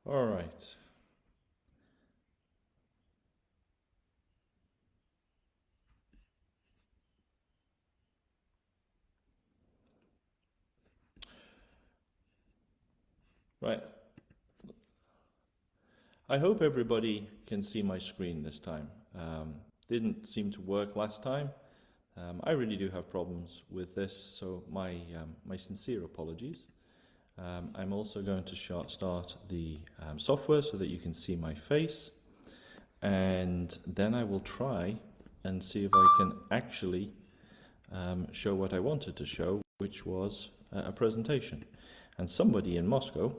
All right. Right. I hope everybody can see my screen this time. Didn't seem to work last time. I really do have problems with this, so my sincere apologies. I'm also going to start the software so that you can see my face, and then I will try and see if I can actually show what I wanted to show, which was a presentation. And somebody in Moscow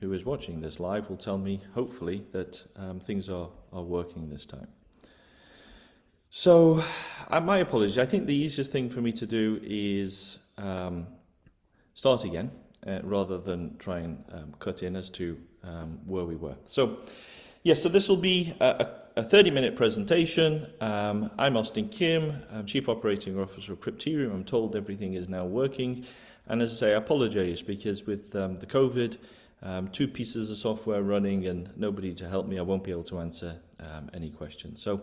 who is watching this live will tell me, hopefully, that things are working this time. So, my apologies. I think the easiest thing for me to do is start again, rather than try and cut in as to where we were. So, yeah, so this will be a 30-minute presentation. I'm Austin Kimm, I'm Chief Operating Officer of Crypterium. I'm told everything is now working. And as I say, I apologize because with the COVID, 2 pieces of software running and nobody to help me, I won't be able to answer any questions. So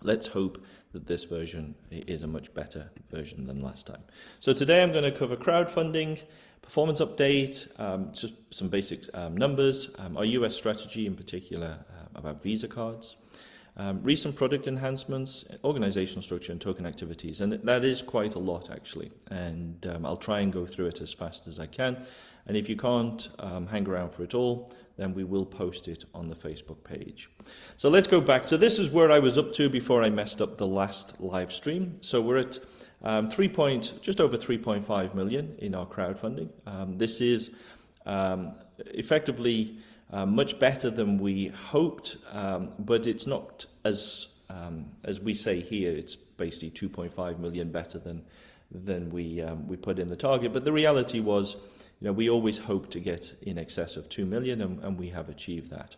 let's hope that this version is a much better version than last time. So today I'm going to cover crowdfunding, performance update, just some basic numbers, our US strategy in particular about Visa cards, recent product enhancements, organizational structure and token activities. And that is quite a lot actually. And I'll try and go through it as fast as I can. And if you can't hang around for it all, then we will post it on the Facebook page. So let's go back. So this is where I was up to before I messed up the last live stream. So we're at just over 3.5 million in our crowdfunding. This is effectively much better than we hoped, but it's not as we say here. It's basically 2.5 million better than we put in the target. But the reality was, we always hope to get in excess of 2 million, and we have achieved that.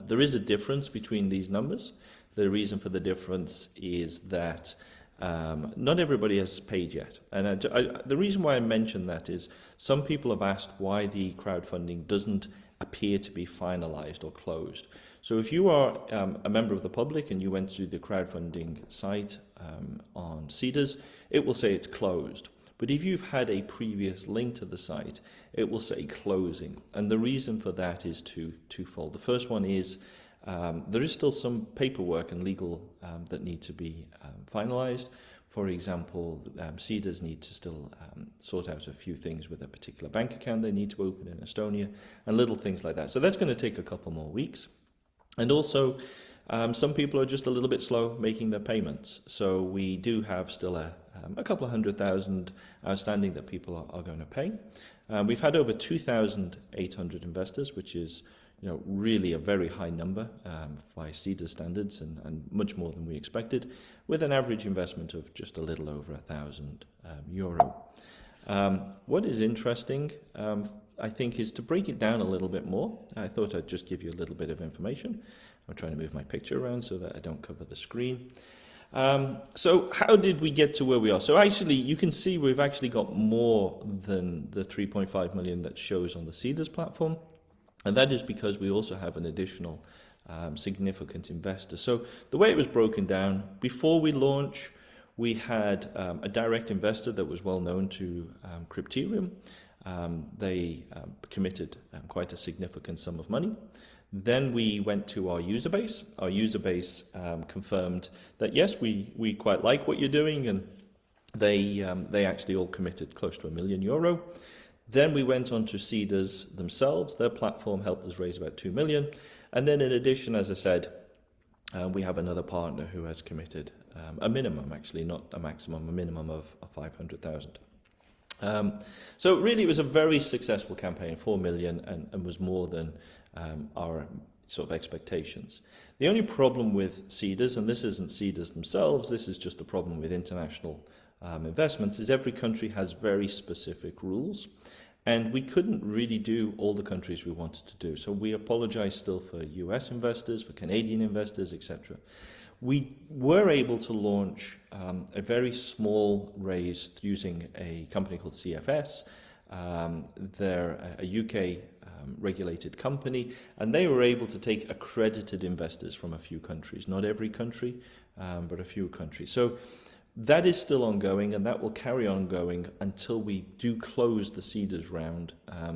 There is a difference between these numbers. The reason for the difference is that not everybody has paid yet. And the reason why I mention that is some people have asked why the crowdfunding doesn't appear to be finalized or closed. So if you are a member of the public and you went to the crowdfunding site on Cedars, it will say it's closed. But if you've had a previous link to the site, it will say closing. And the reason for that is twofold. The first one is there is still some paperwork and legal that need to be finalized. For example, Cedars need to still sort out a few things with a particular bank account they need to open in Estonia and little things like that. So that's going to take a couple more weeks. And also, some people are just a little bit slow making their payments. So we do have still a couple of 100,000 outstanding that people are going to pay. We've had over 2,800 investors, which is really a very high number by Cedars standards and much more than we expected, with an average investment of just a little over €1,000. What is interesting, I think, is to break it down a little bit more. I thought I'd just give you a little bit of information. I'm trying to move my picture around so that I don't cover the screen. So how did we get to where we are? So actually, you can see we've actually got more than the 3.5 million that shows on the Cedars platform. And that is because we also have an additional significant investor. So the way it was broken down, before we launch, we had a direct investor that was well known to Crypterium. They committed quite a significant sum of money. Then we went to our user base. Our user base confirmed that, yes, we quite like what you're doing, and they actually all committed close to €1 million. Then we went on to Cedars themselves. Their platform helped us raise about 2 million. And then in addition, as I said, we have another partner who has committed a minimum, actually, not a maximum, a minimum of 500,000. So really it was a very successful campaign, 4 million, and was more than our sort of expectations. The only problem with Cedars, and this isn't Cedars themselves, this is just a problem with international investments, is every country has very specific rules, and we couldn't really do all the countries we wanted to do. So we apologize still for US investors, for Canadian investors, etc. We were able to launch a very small raise using a company called CFS. They're a UK regulated company, and they were able to take accredited investors from a few countries, not every country, but a few countries. So that is still ongoing, and that will carry on going until we do close the Seeders round.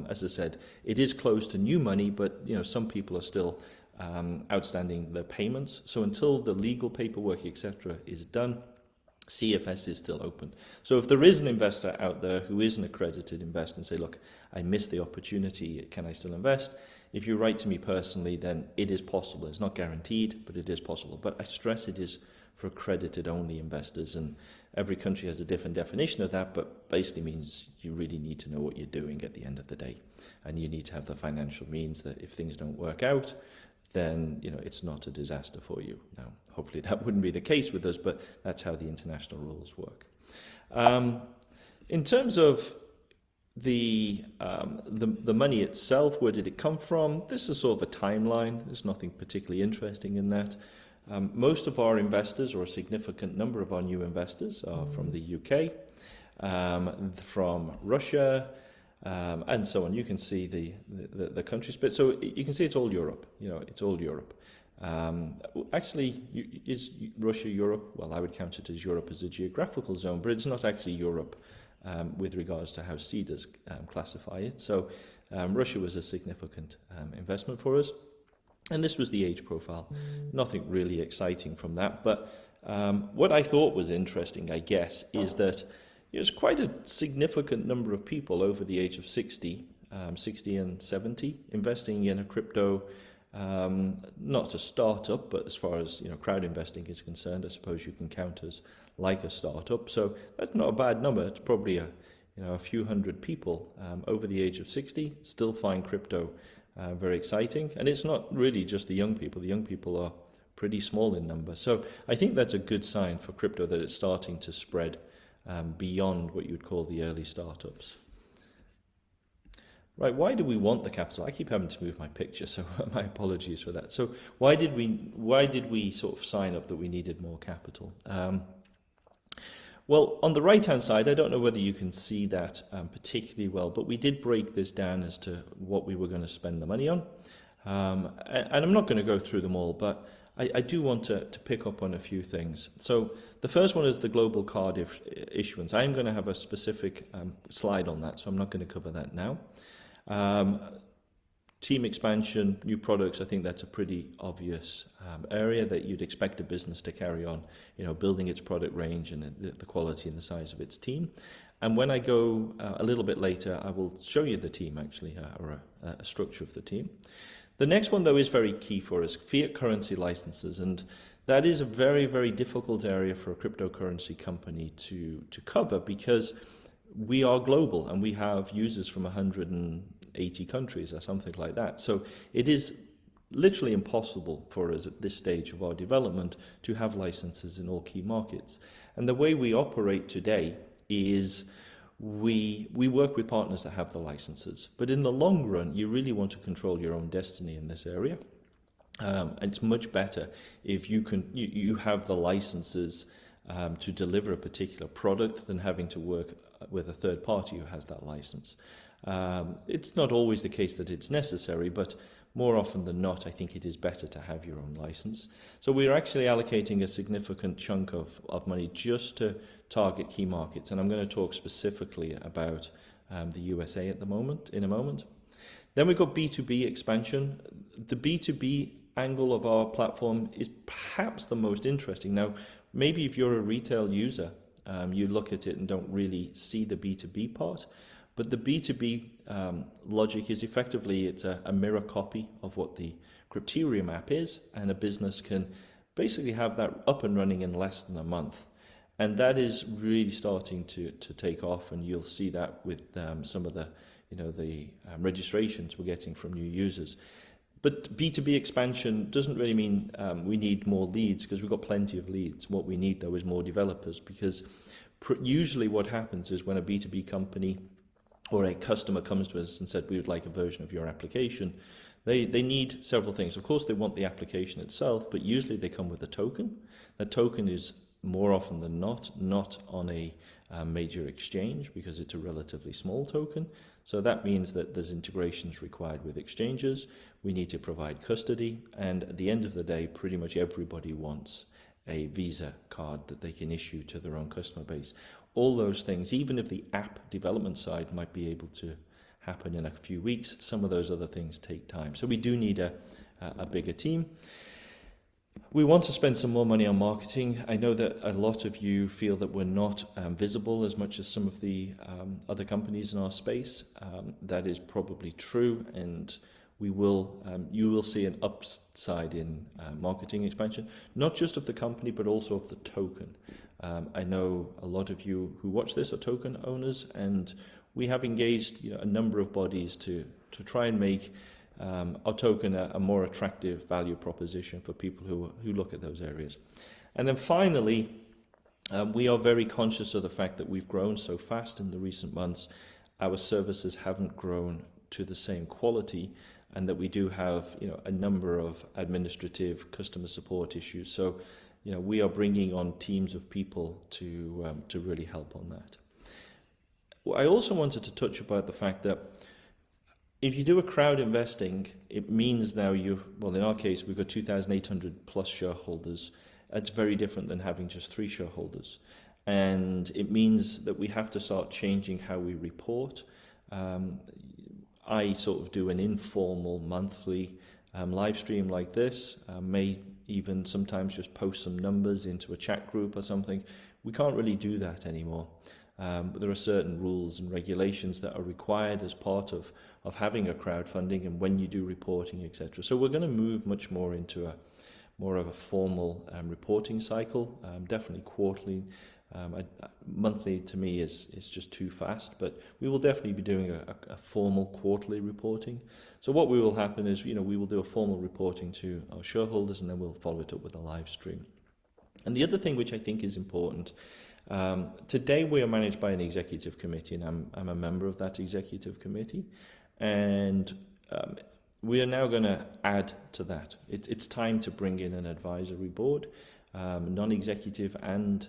As I said, it is closed to new money, but some people are still outstanding their payments. So until the legal paperwork, etc., is done, CFS is still open. So if there is an investor out there who is an accredited investor and say, look, I missed the opportunity, can I still invest? If you write to me personally, then it is possible. It's not guaranteed, but it is possible. But I stress it is for accredited only investors, and every country has a different definition of that, but basically means you really need to know what you're doing at the end of the day, and you need to have the financial means that if things don't work out, then it's not a disaster for you. Now, hopefully that wouldn't be the case with us, but that's how the international rules work. In terms of the money itself, where did it come from? This is sort of a timeline. There's nothing particularly interesting in that. Most of our investors, or a significant number of our new investors, are from the UK, from Russia, and so on. You can see the country split. So you can see it's all Europe. It's all Europe. Actually, is Russia Europe? Well, I would count it as Europe as a geographical zone, but it's not actually Europe with regards to how Seeders classify it. So Russia was a significant investment for us. And this was the age profile. Nothing really exciting from that. But what I thought was interesting, I guess, is that there's quite a significant number of people over the age of 60 and 70 investing in a crypto, not a startup, but as far as crowd investing is concerned, I suppose you can count as like a startup. So that's not a bad number. It's probably a few hundred people over the age of 60 still find crypto very exciting. And it's not really just the young people. The young people are pretty small in number. So I think that's a good sign for crypto, that it's starting to spread beyond what you would call the early startups. Right, why do we want the capital? I keep having to move my picture, so my apologies for that. So why did we sort of sign up that we needed more capital? Well, on the right-hand side, I don't know whether you can see that particularly well, but we did break this down as to what we were going to spend the money on. And I'm not going to go through them all, but I do want to pick up on a few things. So the first one is the global card issuance. I'm going to have a specific slide on that, so I'm not going to cover that now. Team expansion, new products, I think that's a pretty obvious area that you'd expect a business to carry on, building its product range and the quality and the size of its team. And when I go a little bit later, I will show you the team actually, or a structure of the team. The next one, though, is very key for us, fiat currency licenses. And that is a very, very difficult area for a cryptocurrency company to cover, because we are global and we have users from 180 countries or something like that. So it is literally impossible for us at this stage of our development to have licenses in all key markets. And the way we operate today is we work with partners that have the licenses. But in the long run, you really want to control your own destiny in this area. And it's much better if you have the licenses to deliver a particular product than having to work with a third party who has that license. It's not always the case that it's necessary, but more often than not, I think it is better to have your own license. So we're actually allocating a significant chunk of money just to target key markets. And I'm going to talk specifically about the USA in a moment. Then we've got B2B expansion. The B2B angle of our platform is perhaps the most interesting. Now, maybe if you're a retail user, you look at it and don't really see the B2B part. But the B2B logic is effectively, it's a mirror copy of what the Crypterium app is, and a business can basically have that up and running in less than a month. And that is really starting to take off, and you'll see that with some of the registrations we're getting from new users. But B2B expansion doesn't really mean we need more leads, because we've got plenty of leads. What we need, though, is more developers, because usually what happens is when a B2B company or a customer comes to us and said, we would like a version of your application, they need several things. Of course, they want the application itself, but usually they come with a token. That token is more often than not on a major exchange, because it's a relatively small token. So that means that there's integrations required with exchanges. We need to provide custody, and at the end of the day, pretty much everybody wants a Visa card that they can issue to their own customer base. All those things, even if the app development side might be able to happen in a few weeks, some of those other things take time. So we do need a bigger team. We want to spend some more money on marketing. I know that a lot of you feel that we're not visible as much as some of the other companies in our space. That is probably true, and we will. You will see an upside in marketing expansion, not just of the company, but also of the token. I know a lot of you who watch this are token owners, and we have engaged a number of bodies to try and make our token a more attractive value proposition for people who look at those areas. And then finally, we are very conscious of the fact that we've grown so fast in the recent months. Our services haven't grown to the same quality, and that we do have a number of administrative customer support issues. So we are bringing on teams of people to really help on that. I also wanted to touch about the fact that if you do a crowd investing, it means now in our case, we've got 2,800 plus shareholders. That's very different than having just 3 shareholders. And it means that we have to start changing how we report. I sort of do an informal monthly live stream like this, may even sometimes just post some numbers into a chat group or something. We can't really do that anymore. But there are certain rules and regulations that are required as part of having a crowdfunding and when you do reporting, etc. So we're going to move much more into more of a formal reporting cycle, definitely quarterly. Monthly to me is just too fast, but we will definitely be doing a formal quarterly reporting. So what will happen is, we will do a formal reporting to our shareholders, and then we'll follow it up with a live stream. And the other thing which I think is important, today we are managed by an executive committee, and I'm a member of that executive committee, and we are now going to add to that. It's time to bring in an advisory board, non-executive and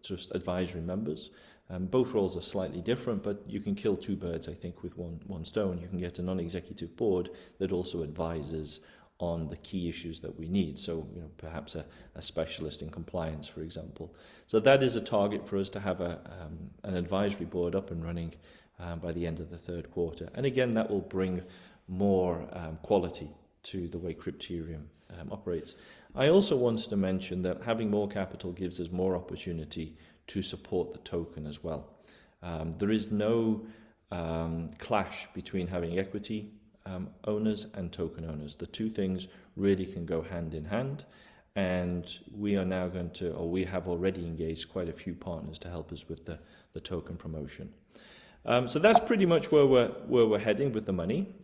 just advisory members. Both roles are slightly different, but you can kill 2 birds, I think, with one stone. You can get a non-executive board that also advises on the key issues that we need. So, perhaps a specialist in compliance, for example. So that is a target for us to have an advisory board up and running by the end of the 3rd quarter. And again, that will bring more quality to the way Crypterium operates. I also wanted to mention that having more capital gives us more opportunity to support the token as well. There is no clash between having equity owners and token owners. The 2 things really can go hand in hand, and we are now we have already engaged quite a few partners to help us with the token promotion. So that's pretty much where we're heading with the money.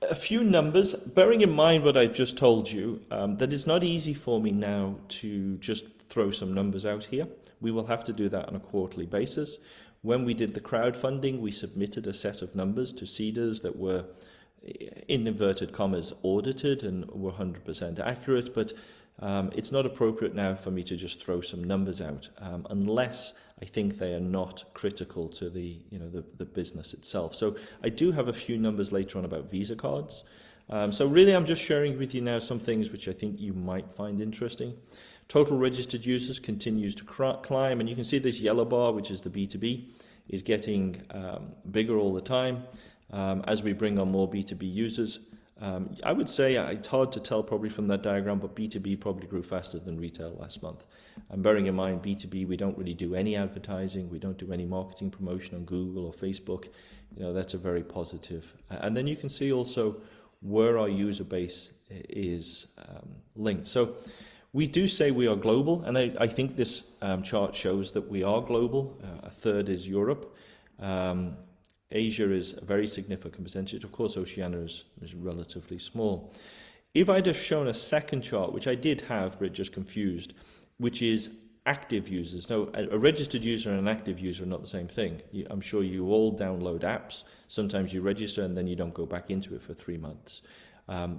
A few numbers, bearing in mind what I just told you, that it's not easy for me now to just throw some numbers out here. We will have to do that on a quarterly basis. When we did the crowdfunding, we submitted a set of numbers to seeders that were, in inverted commas, audited and were 100% accurate, but it's not appropriate now for me to just throw some numbers out unless I think they are not critical to the business itself. So I do have a few numbers later on about Visa cards. So really I'm just sharing with you now some things which I think you might find interesting. Total registered users continues to climb, and you can see this yellow bar, which is the B2B, is getting bigger all the time as we bring on more B2B users. I would say it's hard to tell probably from that diagram, but B2B probably grew faster than retail last month. And bearing in mind, B2B, we don't really do any advertising, we don't do any marketing promotion on Google or Facebook. That's a very positive. And then you can see also where our user base is linked. So we do say we are global, and I think this chart shows that we are global. A third is Europe. Asia is a very significant percentage. Of course, Oceania is relatively small. If I'd have shown a second chart, which I did have, but it just confused, which is active users. Now, a registered user and an active user are not the same thing. I'm sure you all download apps. Sometimes you register and then you don't go back into it for 3 months.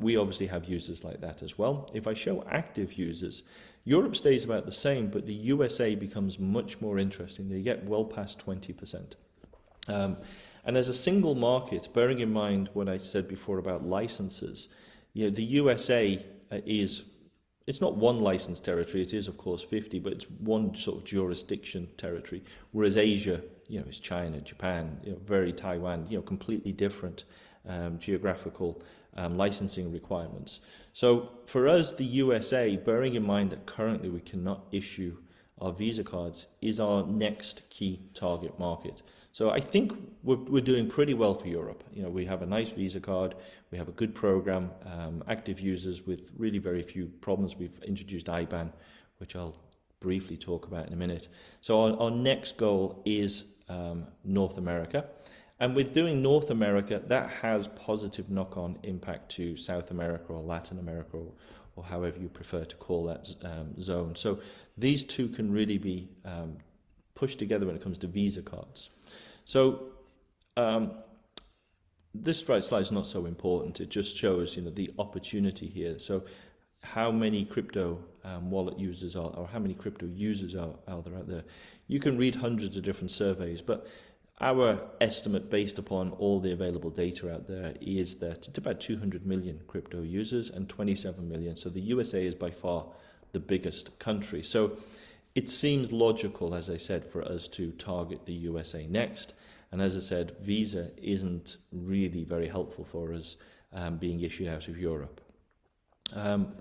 We obviously have users like that as well. If I show active users, Europe stays about the same, but the USA becomes much more interesting. They get well past 20%. And as a single market, bearing in mind what I said before about licenses, the USA it's not one license territory, it is of course 50, but it's one sort of jurisdiction territory, whereas Asia, is China, Japan, very Taiwan, completely different geographical licensing requirements. So for us, the USA, bearing in mind that currently we cannot issue our Visa cards, is our next key target market. So I think we're doing pretty well for Europe. We have a nice Visa card, we have a good program, active users with really very few problems. We've introduced IBAN, which I'll briefly talk about in a minute. So our next goal is North America. And with doing North America, that has positive knock-on impact to South America or Latin America or however you prefer to call that zone. So these two can really be pushed together when it comes to Visa cards. So this slide is not so important. It just shows the opportunity here. So how many crypto wallet users are, or how many crypto users are there out there? You can read hundreds of different surveys, but our estimate based upon all the available data out there is that it's about 200 million crypto users and 27 million. So the USA is by far the biggest country. So it seems logical, as I said, for us to target the USA next. And as I said, Visa isn't really very helpful for us being issued out of Europe. And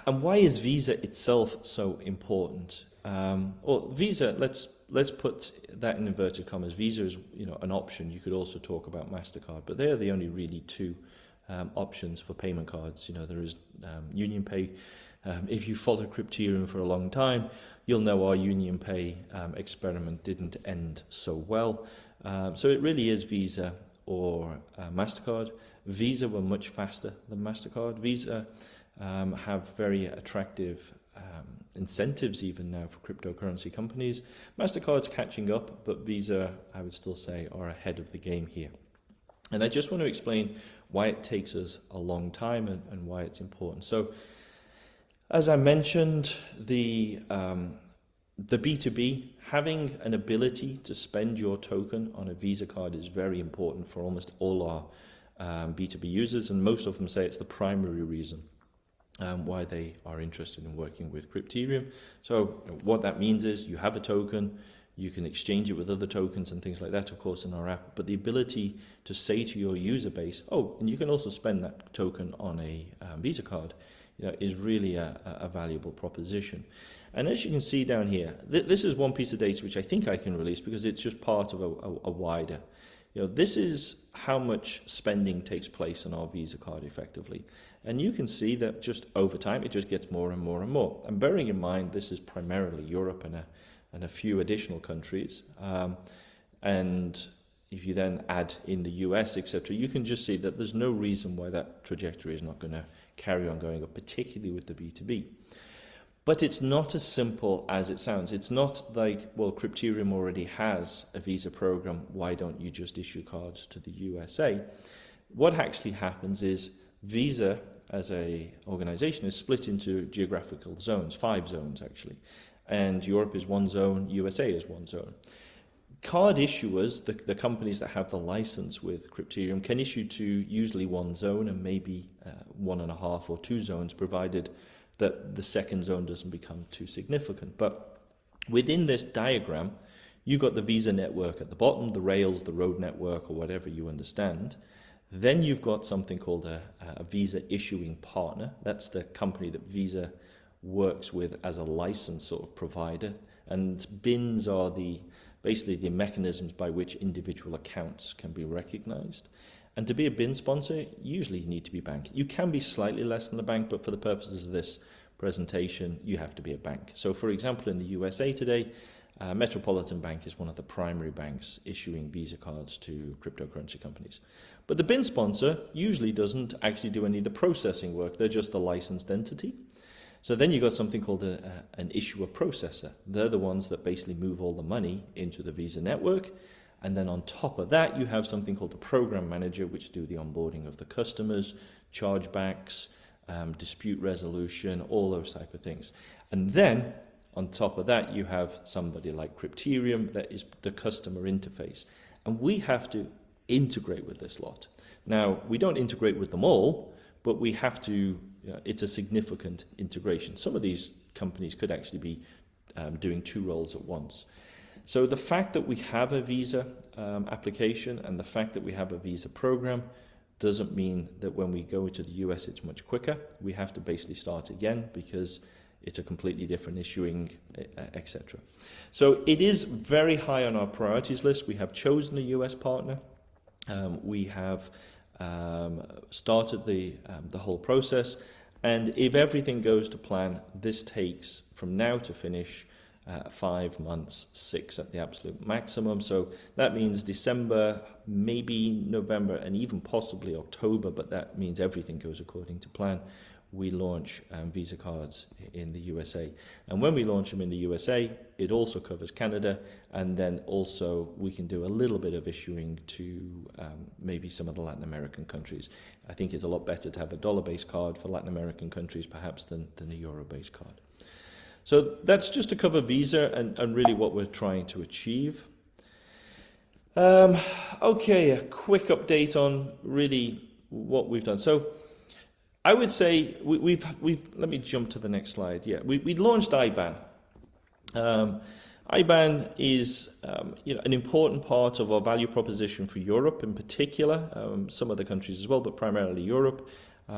why is Visa itself so important? Well, Visa, let's put that in inverted commas. Visa is an option. You could also talk about MasterCard, but they are the only really two options for payment cards. There is Union Pay. If you follow Crypterium for a long time, you'll know our Union Pay experiment didn't end so well. So it really is Visa or MasterCard. Visa were much faster than MasterCard. Visa have very attractive incentives even now for cryptocurrency companies. MasterCard's catching up, but Visa, I would still say, are ahead of the game here. And I just want to explain why it takes us a long time and why it's important. So as I mentioned, the B2B, having an ability to spend your token on a Visa card is very important for almost all our B2B users, and most of them say it's the primary reason why they are interested in working with Crypterium. So what that means is you have a token, you can exchange it with other tokens and things like that, of course, in our app, but the ability to say to your user base, and you can also spend that token on a Visa card, is really a valuable proposition. And as you can see down here, this is one piece of data which I think I can release because it's just part of a wider. This is how much spending takes place on our Visa card effectively. And you can see that just over time, it just gets more and more and more. And bearing in mind, this is primarily Europe and a few additional countries. And if you then add in the US, etc., you can just see that there's no reason why that trajectory is not going to carry on going up, particularly with the B2B. But it's not as simple as it sounds. It's not like, well, Crypterium already has a Visa program, why don't you just issue cards to the USA? What actually happens is Visa as a organization is split into geographical zones, 5 zones actually. And Europe is one zone, USA is one zone. Card issuers, the companies that have the license with Crypterium, can issue to usually one zone and maybe 1.5 or 2 zones, provided that the second zone doesn't become too significant. But within this diagram, you've got the Visa network at the bottom, the rails, the road network, or whatever you understand. Then you've got something called a Visa issuing partner. That's the company that Visa works with as a license sort of provider. And BINs are basically the mechanisms by which individual accounts can be recognized. And to be a BIN sponsor, usually you need to be a bank. You can be slightly less than a bank, but for the purposes of this presentation, you have to be a bank. So for example, in the USA today, Metropolitan Bank is one of the primary banks issuing Visa cards to cryptocurrency companies. But the BIN sponsor usually doesn't actually do any of the processing work. They're just the licensed entity. So then you've got something called an issuer processor. They're the ones that basically move all the money into the Visa network. And then on top of that, you have something called the program manager, which do the onboarding of the customers, chargebacks, dispute resolution, all those type of things. And then on top of that, you have somebody like Crypterium that is the customer interface. And we have to integrate with this lot. Now, we don't integrate with them all, but we have to, it's a significant integration. Some of these companies could actually be doing two roles at once. So the fact that we have a visa application and the fact that we have a visa program doesn't mean that when we go to the US it's much quicker. We have to basically start again because it's a completely different issuing, etc. So it is very high on our priorities list. We have chosen a US partner. We have started the whole process, and if everything goes to plan, this takes from now to finish 5 months, 6 at the absolute maximum. So that means December, maybe November, and even possibly October, but that means everything goes according to plan. We launch Visa cards in the USA. And when we launch them in the USA, it also covers Canada, and then also we can do a little bit of issuing to maybe some of the Latin American countries. I think it's a lot better to have a dollar-based card for Latin American countries perhaps than a euro-based card. So that's just to cover Visa and really what we're trying to achieve. Okay, a quick update on really what we've done. So I would say we've let me jump to the next slide. Yeah, we launched IBAN. IBAN is an important part of our value proposition for Europe in particular, some other countries as well, but primarily Europe.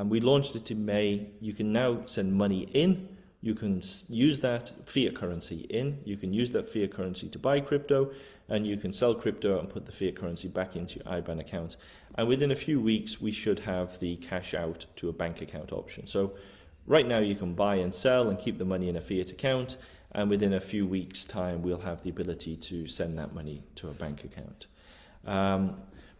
We launched it in May. You can now send money in. You can use that fiat currency in. You can use that fiat currency to buy crypto, and you can sell crypto and put the fiat currency back into your IBAN account. And within a few weeks, we should have the cash out to a bank account option. So right now you can buy and sell and keep the money in a fiat account, and within a few weeks' time, we'll have the ability to send that money to a bank account.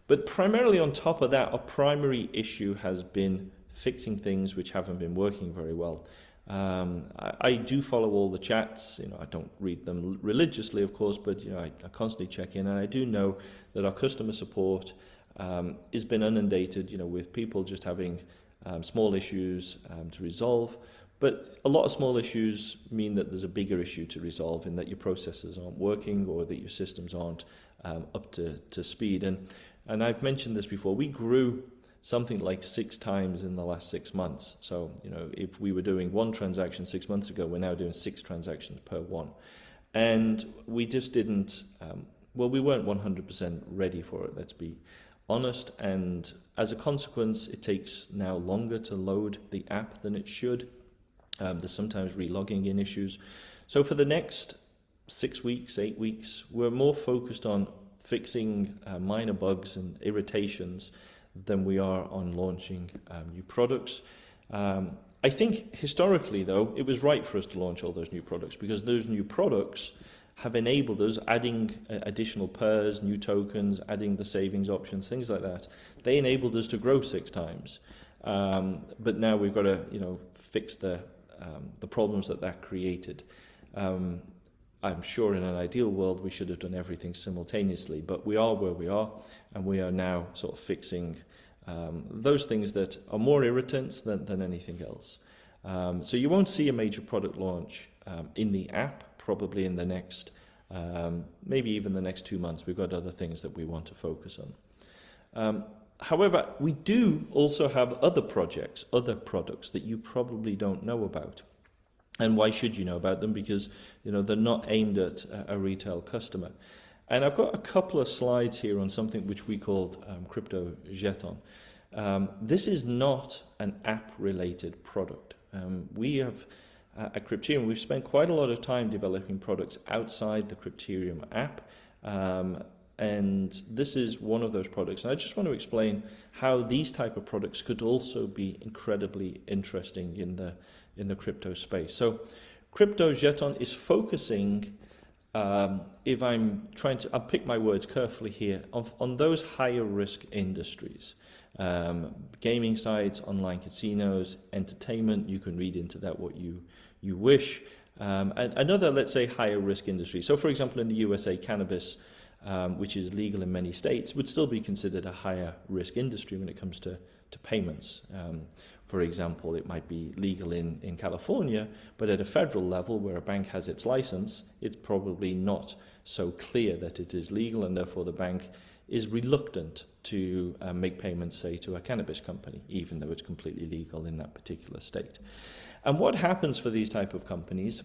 But primarily on top of that, our primary issue has been fixing things which haven't been working very well. I do follow all the chats. I don't read them religiously, of course, but I constantly check in, and I do know that our customer support has been inundated, with people just having small issues to resolve. But a lot of small issues mean that there's a bigger issue to resolve, in that your processes aren't working or that your systems aren't up to speed. And I've mentioned this before. We grew something like 6 times in the last 6 months. So, if we were doing one transaction 6 months ago, we're now doing 6 transactions per one. And we just didn't, we weren't 100% ready for it, let's be honest. And as a consequence, it takes now longer to load the app than it should. There's sometimes relogging in issues. So for the next 6 weeks, 8 weeks, we're more focused on fixing minor bugs and irritations than we are on launching new products. I think historically, though, it was right for us to launch all those new products, because those new products have enabled us, adding additional pairs, new tokens, adding the savings options, things like that. They enabled us to grow 6 times. But now we've got to, fix the problems that created. I'm sure in an ideal world we should have done everything simultaneously, but we are where we are, and we are now sort of fixing those things that are more irritants than anything else. So you won't see a major product launch in the app probably in the next, maybe even the next 2 months. We've got other things that we want to focus on. However, we do also have other projects, other products that you probably don't know about. And why should you know about them? Because they're not aimed at a retail customer. And I've got a couple of slides here on something which we called Crypto Jeton. This is not an app-related product. We have, at Crypterium, we've spent quite a lot of time developing products outside the Crypterium app. And this is one of those products. And I just want to explain how these type of products could also be incredibly interesting in the crypto space. So Crypto Jeton is focusing, if I'm trying to, I'll pick my words carefully here, on those higher risk industries. Gaming sites, online casinos, entertainment, you can read into that what you wish. And another, let's say, higher risk industry. So for example, in the USA, cannabis, which is legal in many states, would still be considered a higher risk industry when it comes to payments. For example, it might be legal in California, but at a federal level where a bank has its license, it's probably not so clear that it is legal, and therefore the bank is reluctant to make payments, say, to a cannabis company, even though it's completely legal in that particular state. And what happens for these type of companies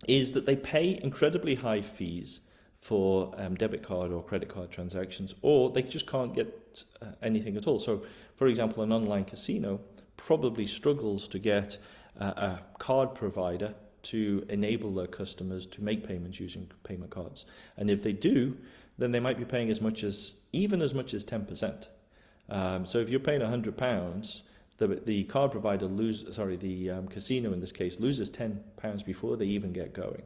is that they pay incredibly high fees for debit card or credit card transactions, or they just can't get anything at all. So, for example, an online casino probably struggles to get a card provider to enable their customers to make payments using payment cards. And if they do, then they might be paying even as much as 10%. So if you're paying £100, the card provider the casino in this case loses £10 before they even get going.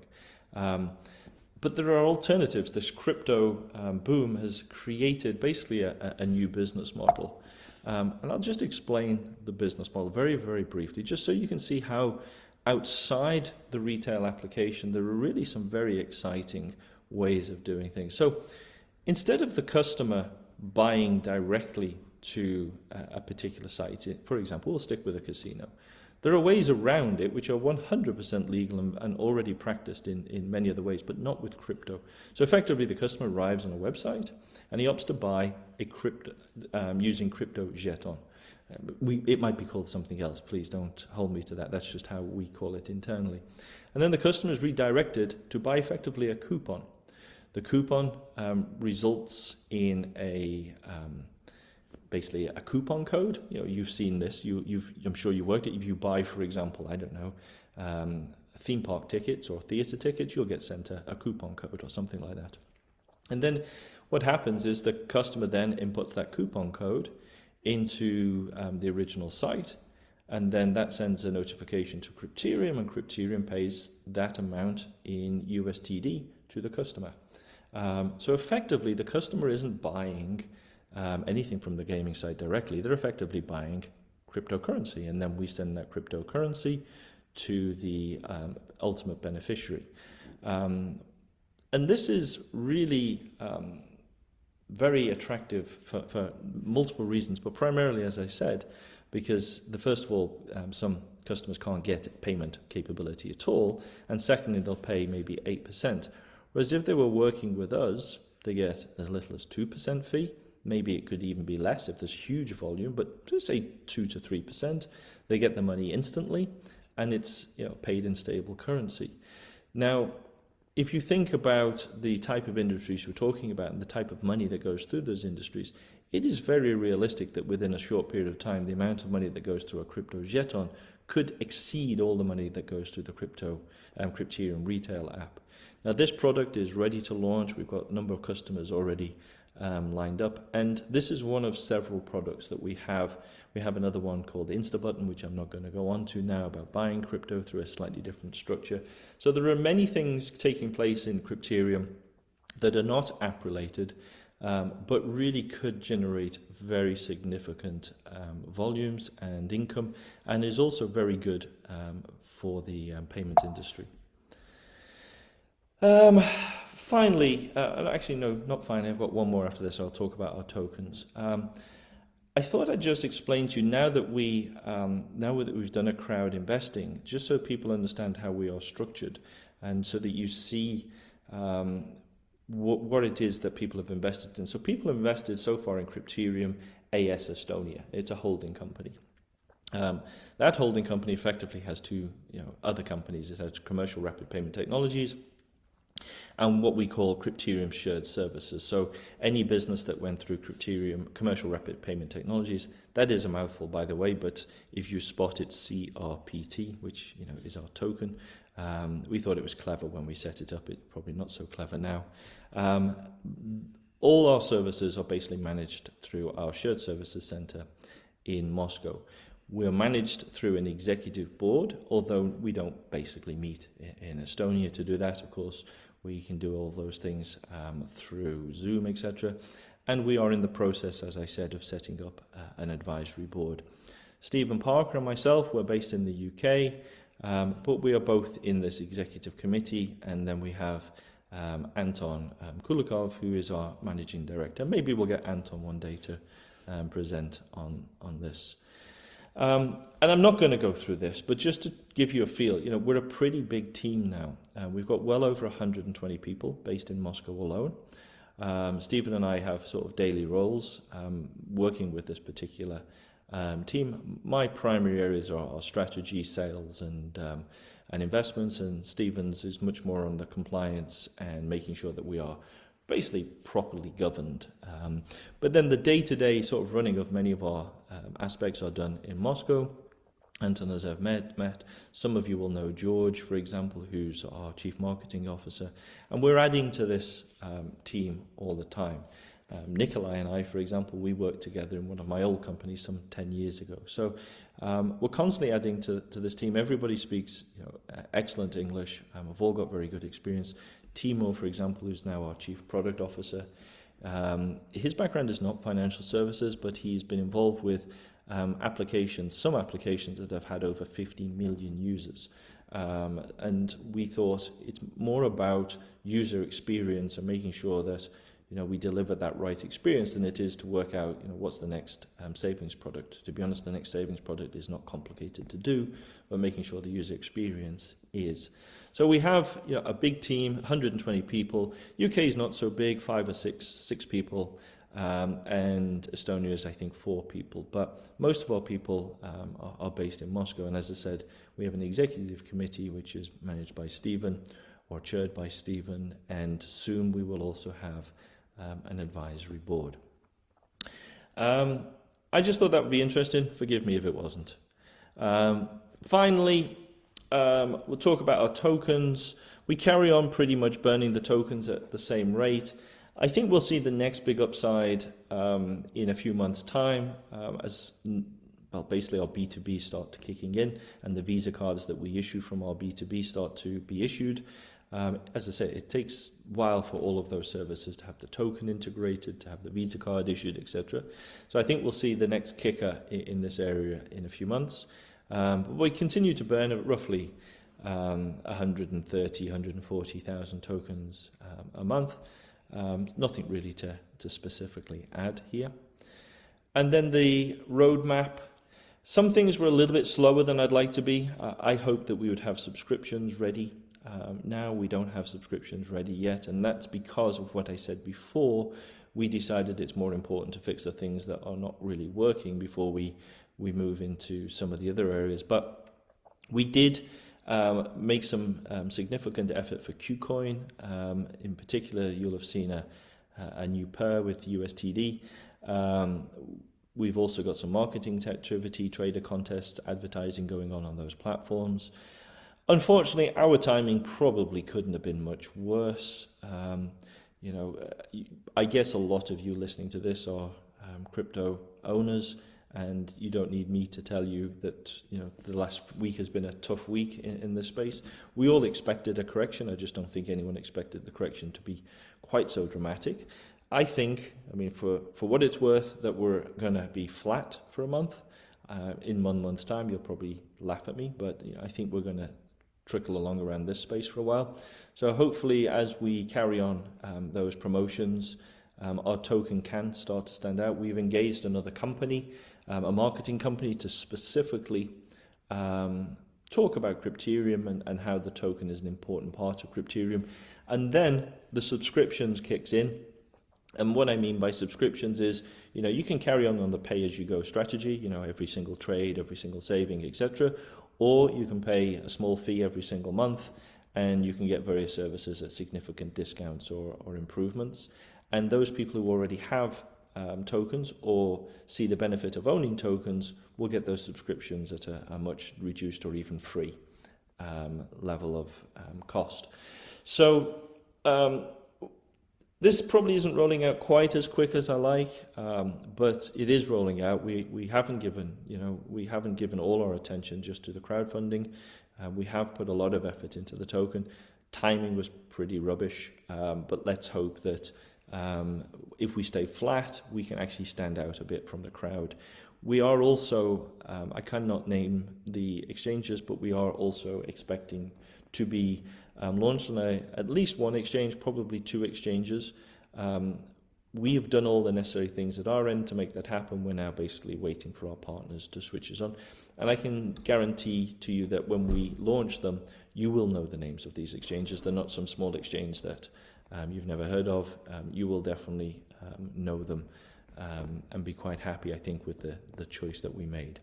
But there are alternatives. This crypto boom has created basically a new business model. And I'll just explain the business model very, very briefly, just so you can see how outside the retail application, there are really some very exciting ways of doing things. So instead of the customer buying directly to a particular site, for example, we'll stick with a casino, there are ways around it which are 100% legal and already practiced in many other ways, but not with crypto. So effectively, the customer arrives on a website and he opts to buy a crypto using crypto jeton. It might be called something else. Please don't hold me to that. That's just how we call it internally. And then the customer is redirected to buy effectively a coupon. The coupon results in basically a coupon code. You've seen this. I'm sure you worked it. If you buy, for example, I don't know, theme park tickets or theatre tickets, you'll get sent a coupon code or something like that. And then what happens is the customer then inputs that coupon code into the original site, and then that sends a notification to Crypterium, and Crypterium pays that amount in USDT to the customer. So effectively, the customer isn't buying anything from the gaming site directly. They're effectively buying cryptocurrency, and then we send that cryptocurrency to the ultimate beneficiary. And this is really very attractive for multiple reasons, but primarily, as I said, because first of all, some customers can't get payment capability at all, and secondly, they'll pay maybe 8%. Whereas if they were working with us, they get as little as 2% fee. Maybe it could even be less if there's huge volume, but just say 2 to 3%. They get the money instantly, and it's paid in stable currency. Now, if you think about the type of industries we're talking about and the type of money that goes through those industries, it is very realistic that within a short period of time, the amount of money that goes through a crypto jeton could exceed all the money that goes through the Crypterium retail app. Now, this product is ready to launch. We've got a number of customers already lined up, and this is one of several products that we have. We have another one called InstaButton, which I'm not going to go on to now, about buying crypto through a slightly different structure. So there are many things taking place in Crypterium that are not app related, but really could generate very significant volumes and income, and is also very good for the payments industry. Finally, actually no, not finally, I've got one more after this. I'll talk about our tokens. I thought I'd just explain to you now that we've done a crowd investing, just so people understand how we are structured, and so that you see what it is that people have invested in. So people have invested so far in Crypterium AS Estonia. It's a holding company. That holding company effectively has two other companies. It has Commercial Rapid Payment Technologies and what we call Crypterium Shared Services. So any business that went through Crypterium Commercial Rapid Payment Technologies, that is a mouthful, by the way, but if you spot it, CRPT, which is our token, we thought it was clever when we set it up. It's probably not so clever now. All our services are basically managed through our Shared Services Center in Moscow. We're managed through an executive board, although we don't basically meet in Estonia to do that. Of course, we can do all those things through Zoom, etc. And we are in the process, as I said, of setting up an advisory board. Stephen Parker and myself, we're based in the UK, but we are both in this executive committee, and then we have Anton Kulikov, who is our managing director. Maybe we'll get Anton one day to present on this. And I'm not going to go through this, but just to give you a feel, we're a pretty big team now. We've got well over 120 people based in Moscow alone. Stephen and I have sort of daily roles working with this particular team. My primary areas are strategy, sales, and investments, and Stephen's is much more on the compliance and making sure that we are basically properly governed. But then the day-to-day sort of running of many of our aspects are done in Moscow. Anton, as I've met. Some of you will know George, for example, who's our Chief Marketing Officer. And we're adding to this team all the time. Nikolai and I, for example, we worked together in one of my old companies some 10 years ago. So we're constantly adding to this team. Everybody speaks excellent English. We've all got very good experience. Timo, for example, who's now our Chief Product Officer. His background is not financial services, but he's been involved with some applications that have had over 15 million users. And we thought it's more about user experience and making sure that we deliver that right experience than it is to work out what's the next savings product. To be honest, the next savings product is not complicated to do, but making sure the user experience is. So we have a big team, 120 people. UK is not so big, 5 or 6 people, and Estonia is I think 4 people. But most of our people are based in Moscow, and as I said, we have an executive committee which is managed by Stephen or chaired by Stephen, and soon we will also have an advisory board. I just thought that would be interesting. Forgive me if it wasn't. Finally, we'll talk about our tokens. We carry on pretty much burning the tokens at the same rate. I think we'll see the next big upside in a few months' time as basically our B2B start kicking in and the Visa cards that we issue from our B2B start to be issued. As I say, it takes a while for all of those services to have the token integrated, to have the Visa card issued, etc. So I think we'll see the next kicker in this area in a few months. But we continue to burn at roughly 130, 140,000 tokens a month. Nothing really to specifically add here. And then the roadmap. Some things were a little bit slower than I'd like to be. I hoped that we would have subscriptions ready. Now we don't have subscriptions ready yet, and that's because of what I said before. We decided it's more important to fix the things that are not really working before we move into some of the other areas. But we did make some significant effort for KuCoin. In particular, you'll have seen a new pair with USTD. We've also got some marketing activity, trader contests, advertising going on those platforms. Unfortunately, our timing probably couldn't have been much worse. I guess a lot of you listening to this are crypto owners, and you don't need me to tell you that the last week has been a tough week in this space. We all expected a correction. I just don't think anyone expected the correction to be quite so dramatic. I think, for what it's worth, that we're going to be flat for a month. In 1 month's time, you'll probably laugh at me, but I think we're going to trickle along around this space for a while. So hopefully, as we carry on those promotions, our token can start to stand out. We've engaged another company, a marketing company, to specifically talk about Crypterium and how the token is an important part of Crypterium. And then the subscriptions kicks in. And what I mean by subscriptions is, you can carry on the pay-as-you-go strategy, every single trade, every single saving, etc. Or you can pay a small fee every single month, and you can get various services at significant discounts or improvements. And those people who already have tokens or see the benefit of owning tokens will get those subscriptions at a much reduced or even free level of cost. So this probably isn't rolling out quite as quick as I like, but it is rolling out. We haven't given all our attention just to the crowdfunding. We have put a lot of effort into the token. Timing was pretty rubbish, but let's hope that if we stay flat, we can actually stand out a bit from the crowd. We are also, I cannot name the exchanges, but we are also expecting to be launched on at least one exchange, probably 2 exchanges. We have done all the necessary things at our end to make that happen. We're now basically waiting for our partners to switch us on. And I can guarantee to you that when we launch them, you will know the names of these exchanges. They're not some small exchange that you've never heard of. You will definitely know them and be quite happy, I think, with the choice that we made.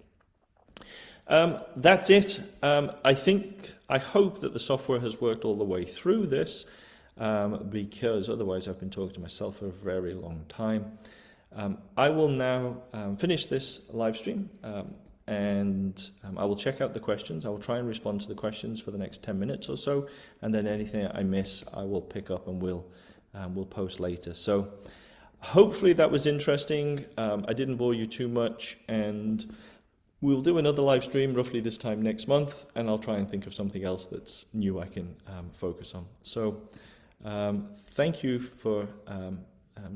That's it. I hope that the software has worked all the way through this, because otherwise I've been talking to myself for a very long time. I will now finish this live stream, and I will check out the questions. I will try and respond to the questions for the next 10 minutes or so, and then anything I miss I will pick up and we'll post later. So hopefully that was interesting. I didn't bore you too much, and we'll do another live stream roughly this time next month, and I'll try and think of something else that's new I can focus on. So thank you for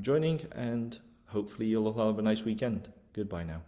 joining, and hopefully you'll all have a nice weekend. Goodbye now.